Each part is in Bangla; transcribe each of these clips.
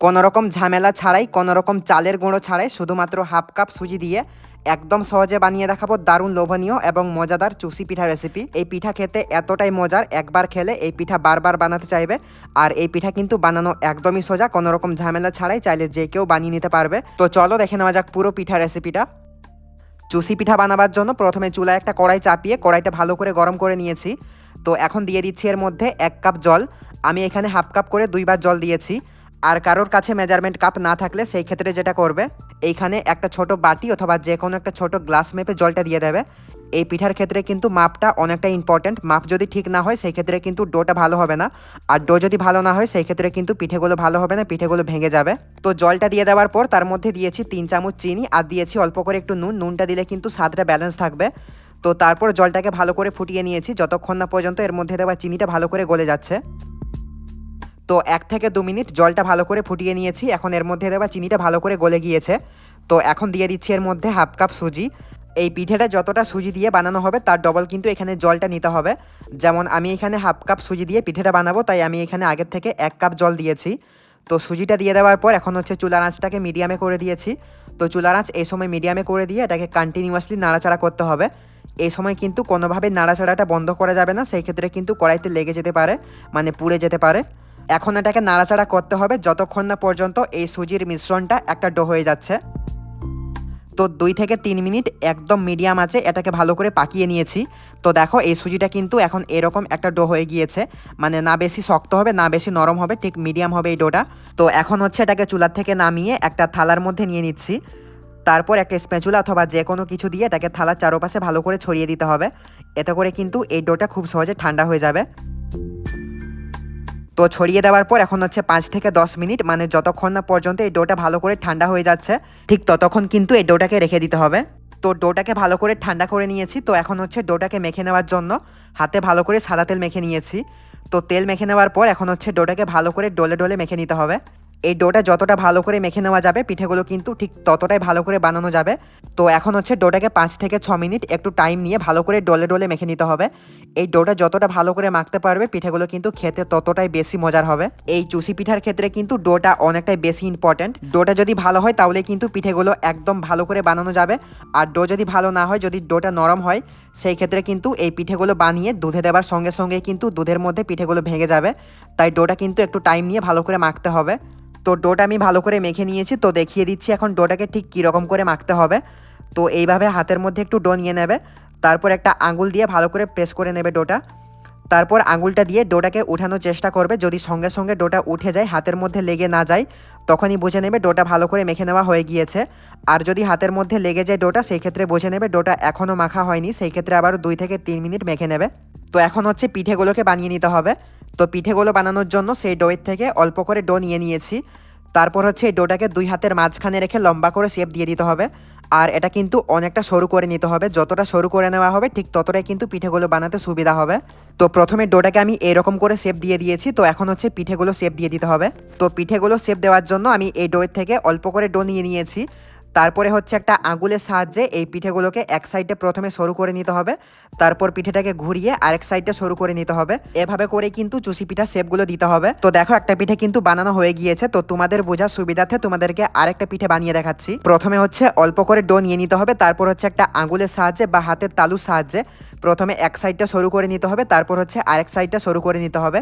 কোনো রকম ঝামেলা ছাড়াই, কোনো রকম চালের গুঁড়ো ছাড়াই শুধুমাত্র হাফ কাপ সুজি দিয়ে একদম সহজে বানিয়ে দেখাবো দারুণ লোভনীয় এবং মজাদার চুষি পিঠা রেসিপি। এই পিঠা খেতে এতটাই মজার, একবার খেলে এই পিঠা বারবার বানাতে চাইবে। আর এই পিঠা কিন্তু বানানো একদমই সোজা, কোনো রকম ঝামেলা ছাড়াই চাইলে যে কেউ বানিয়ে নিতে পারবে। তো চলো দেখে নেওয়া যাক পুরো পিঠা রেসিপিটা। চুষি পিঠা বানাবার জন্য প্রথমে চুলায় একটা কড়াই চাপিয়ে কড়াইটা ভালো করে গরম করে নিয়েছি। তো এখন দিয়ে দিচ্ছি এর মধ্যে 1 কাপ জল। আমি এখানে হাফ কাপ করে 2বার জল দিয়েছি। আর কারোর কাছে মেজারমেন্ট কাপ না থাকলে সেই ক্ষেত্রে যেটা করবে, এইখানে একটা ছোট বাটি অথবা যে কোনো একটা ছোট গ্লাস মেপে জলটা দিয়ে দেবে। এই পিঠার ক্ষেত্রে কিন্তু মাপটা অনেকটা ইম্পর্টেন্ট। মাপ যদি ঠিক না হয় সেই ক্ষেত্রে কিন্তু ডোটা ভালো হবে না। আর ডো যদি ভালো না হয় সেই ক্ষেত্রে কিন্তু পিঠেগুলো ভালো হবে না, পিঠেগুলো ভেঙে যাবে। তো জলটা দিয়ে দেওয়ার পর তার মধ্যে দিয়েছি 3 চামচ চিনি আর দিয়েছি অল্প করে একটু নুন। নুনটা দিলে কিন্তু স্বাদটা ব্যালেন্স থাকবে। তো তারপর জলটাকে ভালো করে ফুটিয়ে নিয়েছি যতক্ষণ না পর্যন্ত এর মধ্যে দেওয়া চিনিটা ভালো করে গলে যাচ্ছে। তো 1 থেকে 2 মিনিট জলটা ভালো করে ফুটিয়ে নিয়েছি। এখন এর মধ্যে দেওয়া চিনিটা ভালো করে গলে গিয়েছে। তো এখন দিয়ে দিচ্ছি এর মধ্যে হাফ কাপ সুজি। এই পিঠেটা যতটা সুজি দিয়ে বানানো হবে তার ডবল কিন্তু এখানে জলটা নিতে হবে। যেমন আমি এখানে হাফ কাপ সুজি দিয়ে পিঠেটা বানাবো, তাই আমি এখানে আগের থেকে 1 কাপ জল দিয়েছি। তো সুজিটা দিয়ে দেওয়ার পর এখন হচ্ছে চুলার আঁচটাকে মিডিয়ামে করে দিয়েছি। তো চুলার আঁচ এই সময় মিডিয়ামে করে দিয়ে এটাকে কন্টিনিউয়াসলি নাড়াচাড়া করতে হবে। এই সময় কিন্তু কোনোভাবে নাড়াচাড়াটা বন্ধ করা যাবে না, সেই ক্ষেত্রে কিন্তু কড়াইতে লেগে যেতে পারে, মানে পুড়ে যেতে পারে। এখন এটাকে নাড়াচাড়া করতে হবে যতক্ষণ না পর্যন্ত এই সুজির মিশ্রণটা একটা ডো হয়ে যাচ্ছে। তো 2 থেকে 3 মিনিট একদম মিডিয়াম আছে এটাকে ভালো করে পাকিয়ে নিয়েছি। তো দেখো এই সুজিটা কিন্তু এখন এরকম একটা ডো হয়ে গিয়েছে, মানে না বেশি শক্ত হবে না বেশি নরম হবে, ঠিক মিডিয়াম হবে এই ডোটা। তো এখন হচ্ছে এটাকে চুলার থেকে নামিয়ে একটা থালার মধ্যে নিয়ে নিচ্ছি। তারপর একটা স্প্যাচুলা অথবা যে কোনো কিছু দিয়ে এটাকে থালার চারপাশে ভালো করে ছড়িয়ে দিতে হবে। এতে করে কিন্তু এই ডোটা খুব সহজে ঠান্ডা হয়ে যাবে। তো ছড়িয়ে দেওয়ার পর এখন হচ্ছে 5 থেকে 10 মিনিট, মানে যতক্ষণ না পর্যন্ত এই ডোটা ভালো করে ঠান্ডা হয়ে যাচ্ছে ঠিক ততক্ষণ কিন্তু এই ডোটাকে রেখে দিতে হবে। তো ডোটাকে ভালো করে ঠান্ডা করে নিয়েছি। তো এখন হচ্ছে ডোটাকে মেখে নেওয়ার জন্য হাতে ভালো করে সাদা তেল মেখে নিয়েছি। তো তেল মেখে নেওয়ার পর এখন হচ্ছে ডোটাকে ভালো করে ডলে ডলে মেখে নিতে হবে। এই ডোটা যতটা ভালো করে মেখে নেওয়া যাবে পিঠেগুলো কিন্তু ঠিক ততটাই ভালো করে বানানো যাবে। তো এখন হচ্ছে ডোটাকে 5 থেকে 6 মিনিট একটু টাইম নিয়ে ভালো করে ডলে ডলে মেখে নিতে হবে। এই ডোটা যতটা ভালো করে মাখতে পারবে পিঠেগুলো কিন্তু খেতে ততটাই বেশি মজার হবে। এই চুষি পিঠার ক্ষেত্রে কিন্তু ডোটা অনেকটাই বেশি ইম্পর্ট্যান্ট। ডোটা যদি ভালো হয় তাহলে কিন্তু পিঠেগুলো একদম ভালো করে বানানো যাবে। আর ডো যদি ভালো না হয়, যদি ডোটা নরম হয়, সেই ক্ষেত্রে কিন্তু এই পিঠেগুলো বানিয়ে দুধে দেওয়ার সঙ্গে সঙ্গে কিন্তু দুধের মধ্যে পিঠেগুলো ভেঙে যাবে। তাই ডোটা কিন্তু একটু টাইম নিয়ে ভালো করে মাখতে হবে। তো ডোটা আমি ভালো করে মেখে নিয়েছি। তো দেখিয়ে দিচ্ছি এখন ডোটাকে ঠিক কীরকম করে মাখতে হবে। তো এইভাবে হাতের মধ্যে একটু ডো নিয়ে নেবে, তারপর একটা আঙুল দিয়ে ভালো করে প্রেস করে নেবে ডোটা। তারপর আঙুলটা দিয়ে ডোটাকে উঠানোর চেষ্টা করবে। যদি সঙ্গে সঙ্গে ডোটা উঠে যায়, হাতের মধ্যে লেগে না যায়, তখনই বুঝে নেবে ডোটা ভালো করে মেখে নেওয়া হয়ে গিয়েছে। আর যদি হাতের মধ্যে লেগে যায় ডোটা, সেই ক্ষেত্রে বুঝে নেবে ডোটা এখনও মাখা হয়নি, সেই ক্ষেত্রে আবার 2 থেকে 3 মিনিট মেখে নেবে। তো এখন হচ্ছে পিঠেগুলোকে বানিয়ে নিতে হবে। তো পিঠেগুলো বানানোর জন্য সেই ডোয়ের থেকে অল্প করে ডো নিয়ে নিয়েছি। তারপর হচ্ছে এই ডোটাকে 2 হাতের মাঝখানে রেখে লম্বা করে শেপ দিয়ে দিতে হবে। আর এটা কিন্তু অনেকটা সরু করে নিতে হবে। যতটা সরু করে নেওয়া হবে ঠিক ততটাই কিন্তু পিঠেগুলো বানাতে সুবিধা হবে। তো প্রথমে ডোটাকে আমি এরকম করে শেপ দিয়ে দিয়েছি। তো এখন হচ্ছে পিঠেগুলো শেপ দিয়ে দিতে হবে। তো পিঠেগুলো শেপ দেওয়ার জন্য আমি এই ডোয়ের থেকে অল্প করে ডো নিয়ে নিয়েছি। তারপরে হচ্ছে একটা আঙুলের সাহায্যে এই পিঠেগুলোকে এক সাইডে প্রথমে সরু করে নিতে হবে। তারপর পিঠেটাকে ঘুরিয়ে আরেক সাইডে সরু করে নিতে হবে। এভাবে করে কিন্তু চুষি পিঠা শেপগুলো দিতে হবে। তো দেখো একটা পিঠে কিন্তু বানানো হয়ে গিয়েছে। তো তোমাদের বোঝার সুবিধার্থে তোমাদেরকে আরেকটা পিঠে বানিয়ে দেখাচ্ছি। প্রথমে হচ্ছে অল্প করে ডো নিয়ে নিতে হবে। তারপর হচ্ছে একটা আঙুলের সাহায্যে বা হাতের তালুর সাহায্যে প্রথমে এক সাইডটা সরু করে নিতে হবে, তারপর হচ্ছে আরেক সাইডটা সরু করে নিতে হবে।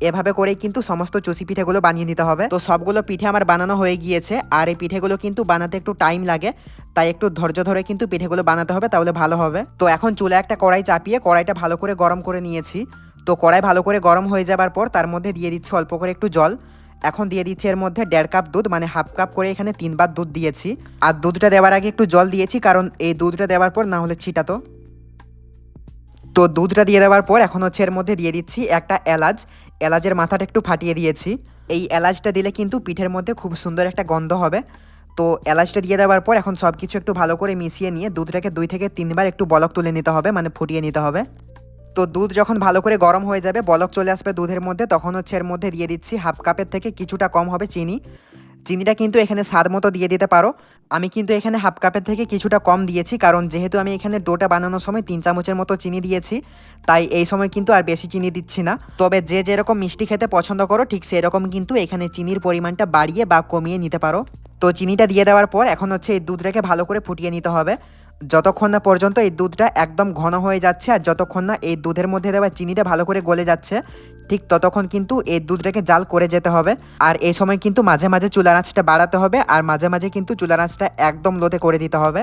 এভাবে করেই কিন্তু সমস্ত চুষি পিঠেগুলো বানিয়ে নিতে হবে। তো সবগুলো পিঠে আমার বানানো হয়ে গিয়েছে। আর এই পিঠেগুলো কিন্তু বানাতে একটু টাইম লাগে, তাই একটু ধৈর্য ধরে কিন্তু পিঠেগুলো বানাতে হবে, তাহলে ভালো হবে। তো এখন চুলায় একটা কড়াই চাপিয়ে কড়াইটা ভালো করে গরম করে নিয়েছি। তো কড়াই ভালো করে গরম হয়ে যাবার পর তার মধ্যে দিয়ে দিচ্ছি অল্প করে একটু জল। এখন দিয়ে দিচ্ছি এর মধ্যে 1.5 কাপ দুধ, মানে হাফ কাপ করে এখানে 3বার দুধ দিয়েছি। আর দুধটা দেওয়ার আগে একটু জল দিয়েছি, কারণ এই দুধটা দেওয়ার পর না হলে ছিটাতো। তো দুধটা দিয়ে দেওয়ার পর এখন হচ্ছে এর মধ্যে দিয়ে দিচ্ছি একটা এলাচ। এলাচের মাথাটা একটু ফাটিয়ে দিয়েছি। এই এলাচটা দিলে কিন্তু পিঠের মধ্যে খুব সুন্দর একটা গন্ধ হবে। তো এলাচটা দিয়ে দেওয়ার পর এখন সব কিছু একটু ভালো করে মিশিয়ে নিয়ে দুধটাকে 2 থেকে 3বার একটু বলক তুলে নিতে হবে, মানে ফুটিয়ে নিতে হবে। তো দুধ যখন ভালো করে গরম হয়ে যাবে, বলক চলে আসবে দুধের মধ্যে, তখন হচ্ছে এর মধ্যে দিয়ে দিচ্ছি হাফ কাপের থেকে কিছুটা কম হবে চিনি। চিনিটা কিন্তু এখানে স্বাদ মতো দিয়ে দিতে পারো। আমি কিন্তু এখানে হাফ কাপের থেকে কিছুটা কম দিয়েছি, কারণ যেহেতু আমি এখানে ডোটা বানানোর সময় 3 চামচের মতো চিনি দিয়েছি, তাই এই সময় কিন্তু আর বেশি চিনি দিচ্ছি না। তবে যে যেরকম মিষ্টি খেতে পছন্দ করো ঠিক সেরকম কিন্তু এখানে চিনির পরিমাণটা বাড়িয়ে বা কমিয়ে নিতে পারো। তো চিনিটা দিয়ে দেওয়ার পর এখন হচ্ছে এই দুধটাকে ভালো করে ফুটিয়ে নিতে হবে, যতক্ষণ না পর্যন্ত এই দুধটা একদম ঘন হয়ে যাচ্ছে আর যতক্ষণ না এই দুধের মধ্যে দেওয়া চিনিটা ভালো করে গলে যাচ্ছে, ঠিক ততক্ষণ কিন্তু এই দুধটাকে জাল করে যেতে হবে। আর এই সময় কিন্তু মাঝে মাঝে চুলার আঁচটা বাড়াতে হবে আর মাঝে মাঝে কিন্তু চুলার আঁচটা একদম লোতে করে দিতে হবে।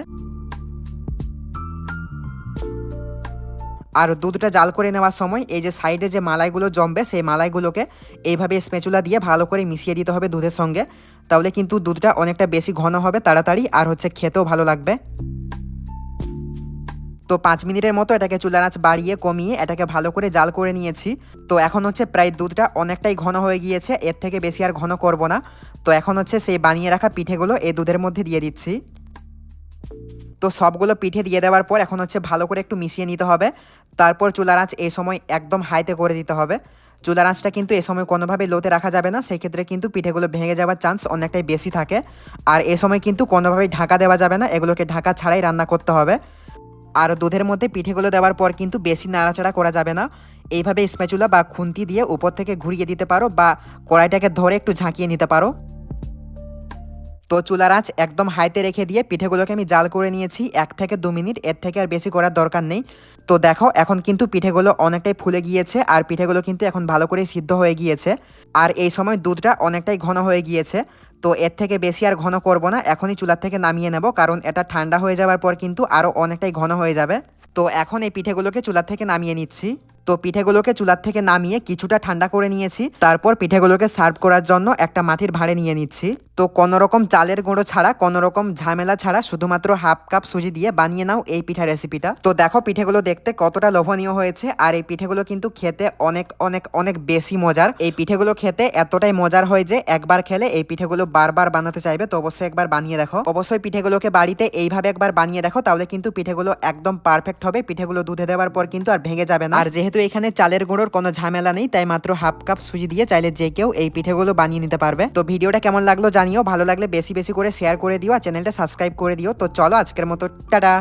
আর দুধটা জাল করে নেওয়ার সময় এই যে সাইডে যে মালাইগুলো জমবে সেই মালাইগুলোকে এইভাবে স্প্যাচুলা দিয়ে ভালো করে মিশিয়ে দিতে হবে দুধের সঙ্গে, তাহলে কিন্তু দুধটা অনেকটা বেশি ঘন হবে তাড়াতাড়ি আর হচ্ছে খেতেও ভালো লাগবে। তো 5 মিনিটের মতো এটাকে চুলার আঁচ বাড়িয়ে কমিয়ে এটাকে ভালো করে জাল করে নিয়েছি। তো এখন হচ্ছে প্রায় দুধটা অনেকটাই ঘন হয়ে গিয়েছে, এর থেকে বেশি আর ঘন করব না। তো এখন হচ্ছে সেই বানিয়ে রাখা পিঠেগুলো এই দুধের মধ্যে দিয়ে দিচ্ছি। তো সবগুলো পিঠে দিয়ে দেওয়ার পর এখন হচ্ছে ভালো করে একটু মিশিয়ে নিতে হবে। তারপর চুলার আঁচ এই সময় একদম হাইতে করে দিতে হবে। চুলার আঁচটা কিন্তু এই সময় কোনোভাবে লোতে রাখা যাবে না, সেই ক্ষেত্রে কিন্তু পিঠেগুলো ভেঙে যাওয়ার চান্স অনেকটাই বেশি থাকে। আর এই সময় কিন্তু কোনোভাবেই ঢাকা দেওয়া যাবে না, এগুলোকে ঢাকা ছাড়াই রান্না করতে হবে। আর দুধের মধ্যে পিঠেগুলো দেওয়ার পর কিন্তু বেশি নাড়াচাড়া করা যাবে না, এইভাবে স্প্যাচুলা বা খুন্তি দিয়ে উপর থেকে ঘুরিয়ে দিতে পারো বা কড়াইটাকে ধরে একটু ঝাঁকিয়ে নিতে পারো। তো চুলার আঁচ একদম হাইতে রেখে দিয়ে পিঠেগুলোকে আমি জাল করে নিয়েছি 1 থেকে 2 মিনিট, এর থেকে আর বেশি করার দরকার নেই। তো দেখো এখন কিন্তু পিঠেগুলো অনেকটাই ফুলে গিয়েছে আর পিঠেগুলো কিন্তু এখন ভালো করে সিদ্ধ হয়ে গিয়েছে। আর এই সময় দুধটা অনেকটাই ঘন হয়ে গিয়েছে, তো এর থেকে বেশি আর ঘন করব না, এখনই চুলার থেকে নামিয়ে নেব, কারণ এটা ঠান্ডা হয়ে যাওয়ার পর কিন্তু আরও অনেকটাই ঘন হয়ে যাবে। তো এখন এই পিঠেগুলোকে চুলার থেকে নামিয়ে নিচ্ছি। তো পিঠেগুলোকে চুলার থেকে নামিয়ে কিছুটা ঠান্ডা করে নিয়েছি, তারপর পিঠেগুলোকে সার্ভ করার জন্য একটা মাটির ভাঁড়ে নিয়ে নিচ্ছি। তো কোনো রকম চালের গুঁড়ো ছাড়া, কোনো রকম ঝামেলা ছাড়া শুধুমাত্র হাফ কাপ সুজি দিয়ে বানিয়ে নাও এই পিঠা রেসিপিটা। তো দেখো পিঠেগুলো দেখতে কতটা লোভনীয় হয়েছে আর এই পিঠেগুলো কিন্তু খেতে অনেক অনেক অনেক বেশি মজার। এই পিঠেগুলো খেতে এতটাই মজার হয় যে একবার খেলে এই পিঠেগুলো বারবার বানাতে চাইবে। তো অবশ্যই একবার বানিয়ে দেখো, অবশ্যই পিঠেগুলোকে বাড়িতে এইভাবে একবার বানিয়ে দেখো, তাহলে কিন্তু পিঠেগুলো একদম পারফেক্ট হবে। পিঠেগুলো দুধে দেওয়ার পর কিন্তু আর ভেঙে যাবে না। আর যেহেতু এখানে চালের গুঁড়োর কোনো ঝামেলা নেই, তাই মাত্র হাফ কাপ সুজি দিয়ে চাইলে যে কেউ এই পিঠেগুলো বানিয়ে নিতে পারবে। তো ভিডিওটা কেমন লাগলো জানিও, ভালো লাগলে বেশি বেশি করে শেয়ার করে দিও আর চ্যানেলটা সাবস্ক্রাইব করে দিও। তো চলো আজকের মতো টাটা।